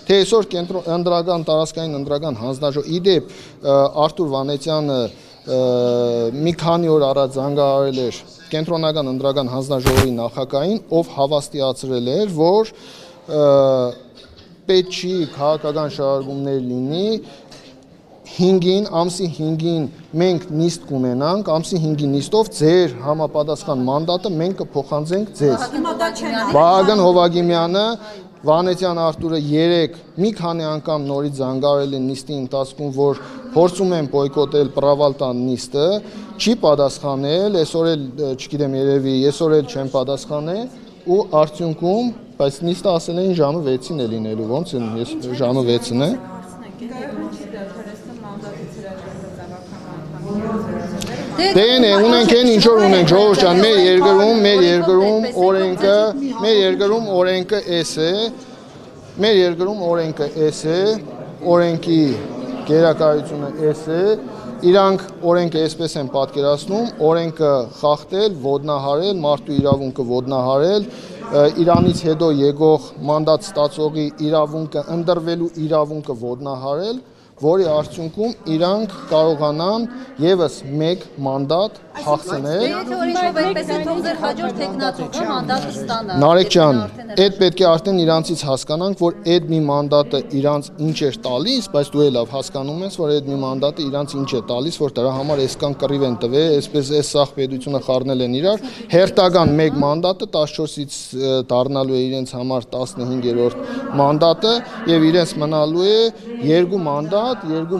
Թե այսօր ընդրական տարածքային ընդրական հանձնաժողով իդեպ Արթուր Վանեցյանը մի քանի օր առաջ զանգահարել էր կենտրոնական ընդրական հանձնաժողովի նախագահին, ով հավաստիացրել էր, որ պետք չի քաղաքական շարժումներ լինի, ամսի 5-ին մենք նիստ կունենանք, ամսի 5-ի նիստով ձեր համապատասխան մանդատը մենք կփոխանցենք ձեզ։ Վահագն Հովագիմյանը Վանեցյան Արթուրը մի քանի անգամ նորից զանգահարել են նիստի ընթացքում, որ փորձում են բոյկոտել Պրավալտան նիստը, չի պատասխանել, այսօր էլ չգիտեմ երևի այսօր էլ չեն պատասխանել ու արդյունքում, բայց նիստը ասել էին ժամը 6-ին է լինելու, ոնց են ժամը 6-ն է։ Դե ունենք են ինչ որ ունենք ժողովուրդ ջան, մեր երկրում օրենքը էս է, մեր երկրում օրենքը էս է, օրենքի գերակայությունը էս է, իրանք օրենքը այսպես են պատկերացնում, օրենքը խախտել, ոտնահարել, մարդու իրավունքը ոտնահարել, Իրանից հետո եկող մանդատ ստացողի իրավունքը ընտրվելու իրավունքը ոտնահարել, որի արդյունքում իրանք կարողանան եւս մեկ մանդատ հաղթել։ Նարեկ ջան, այդ պետք է արդեն իրանցից հասկանանք, որ այդ մի մանդատը իրանց ինչ էր տալիս, բայց դու էլ լավ հասկանում ես, որ այդ մի մանդատը իրանց ինչ է տալիս, որ դրա համար այսքան կռիվ են տվել, այսպես այս սաղ պետությունը խառնել են իրար, հերթական մեկ մանդատը 14-ից դառնալու է իրենց համար 15-րդ մանդատը եւ իրենց մնալու է երկու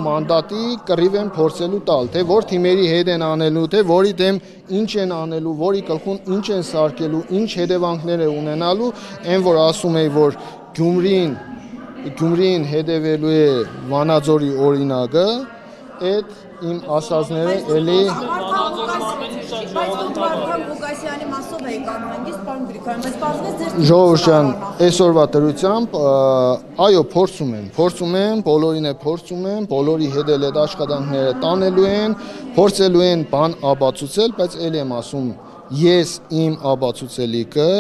մանդատի կռիվ են փորձելու տալ, թե որ թիմերի հետ են անելու, թե որի դեմ ինչ են անելու, որի գլխուն ինչ են սարքելու, ինչ հետևանքներ է ունենալու, այն որ ասում է, որ Գյումրին հետևելու է Վանաձորի օրինակը, այդ իմ ասածները էլի Ժողովուրդ ջան, այսօրվա դրությամբ այո, փորձում են, բոլորին է փորձում են, բոլորի հետ էլ այդ աշխատանքները տանելու են, փորձելու են բան ապացուցել, բայց էլ եմ ասում, ես իմ ապացուցելիքը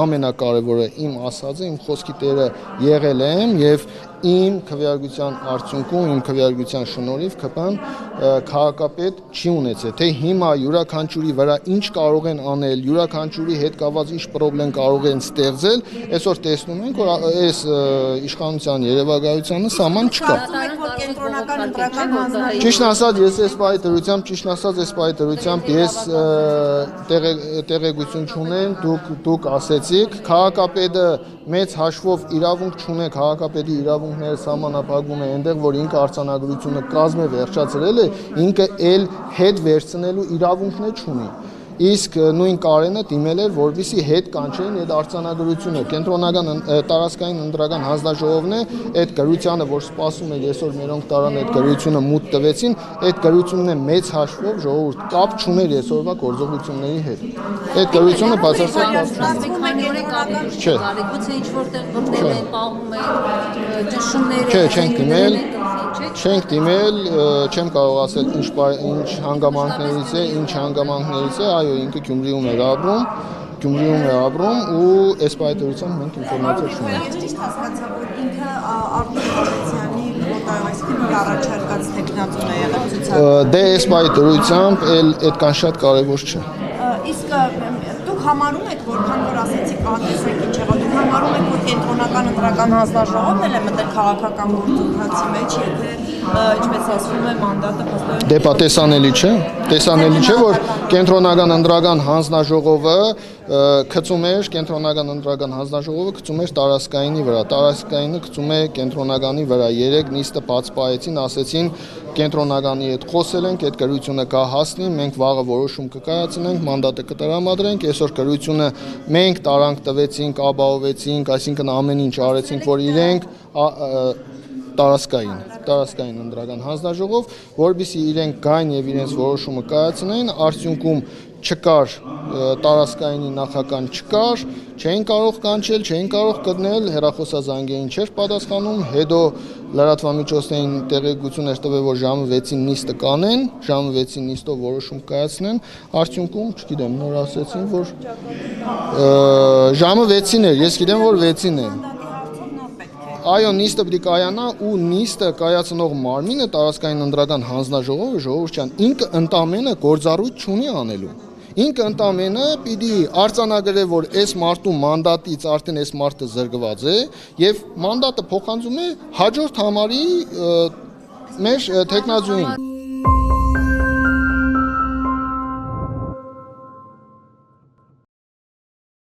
ամենակարևորը իմ ասածը, իմ խոսքի տերը եղել եմ եւ իմ քվեարկության արդյունքում, իմ քվեարկության շնորհիվ ԿՊ-ն քաղաքապետ չի ունեցել, թե հիմա յուրաքանչյուրի վրա ինչ կարող են անել, յուրաքանչյուրի հետ կապված ինչ խնդրեմ կարող են ստեղծել, այսօր տեսնում ենք, որ այս իշխանության երևակայությանը սահման չկա։ Ճիշտ ասած, ես այս պահի դրությամբ ես տեղեկություն չունեմ, դուք ասեցիք, քաղաքապետը մեծ հաշվով իրավունք չունե, քաղաքապետի իրավունքները սահմանափակվում է, այնտեղ որ ինքը արձանագրությունը կազմ է վերջացրել է, ինքը էլ հետ վերցնելու իրավունքներ չունի։ Իսկ նույն Կարենը դիմել էր, որպեսզի հետ կանչեին այդ արձանագրությունը, կենտրոնական տարածքային ընդրական հանձնաժողովն է, այդ գրությանը, որ սպասում էր այսօր մերոնք տարան այդ գրությունը մուտք տվեցին, այդ գրությունն է մեծ հաշվով ժողովուրդ կապ չուներ այսօրվա գործողությունների հետ։ Այդ գրությունը Չենք դիմել, չեմ կարող ասել ինչ հանգամանքներից է, այո, ինքը Գյումրիում էր ապրում ու այս պայթորությամբ մենք ինֆորմացիա չունենք։ Ես ճիշտ հասկացա, որ ինքը Արթուր Վանեցյանի մոտայնայսքին առաջարկած տեխնատուն է եղել ցուցադրել։ Դե այս պայթորությամբ այդքան շատ կարևոր չէ։ Իսկ դուք համարում եք, որքան որ ասեցիք, ատեսեք ինչ եղավ, դուք համարում եք, որ կենտրոնական ընտրական հանձնաժողովն էլ է մտել քաղաքական գործընթացի մեջ, եթե ինչպես ասվում է, մանդատը փաստորեն։ Դե տեսանելի չէ, որ կենտրոնական ընտրական հանձնաժողովը գծում էր տարածքայինի վրա, տարածքայինը գծում է կենտրոնականի վրա, երեք նիստը բաց պահեցին, ասեցին կենտրոնականի հետ խոսել ենք, այդ գրությունը կա հասնի, մենք վաղը որոշում կկայացնենք, մանդատը կտրամադրենք, այսօր գրությունը մենք տարանք տվեցինք, ապահովեցինք, այսինքն ամեն ինչ արեցինք, որ իրենք տարածքային ընդրական հանձնաժողով, որպեսզի իրենք գային եւ իրենց որոշումը կայացնեն, արդյունքում չկար տարածքայինի նախական չկար, չէին կարող կանչել, չէին կարող գտնել, հեռախոսազանգերին չէր պատասխանում, հետո լրատվամիջոցներին տեղեկություններ տվել, որ ժամը 6-ին նիստը կանեն, ժամը 6-ին նիստով որոշում կայացնեն, արդյունքում, չգիտեմ, նոր ասեցին, որ ժամը 6-ին էր, ես գիտեմ, որ 6-ին է։ Այո, նիստը պիտի կայանա ու նիստը կայացնող մարմինը տարածքային ընտրական հանձնաժողովը ժողովրդյան ինքը ընդամենը գործառույթ չունի անելու։ Ինքը ընդամենը պիտի արձանագրե, որ այս մարդու մանդատից արդեն այս մարդը զրկված է եւ մանդատը փոխանցում է հաջորդ համարի մեր տեխնազույգին։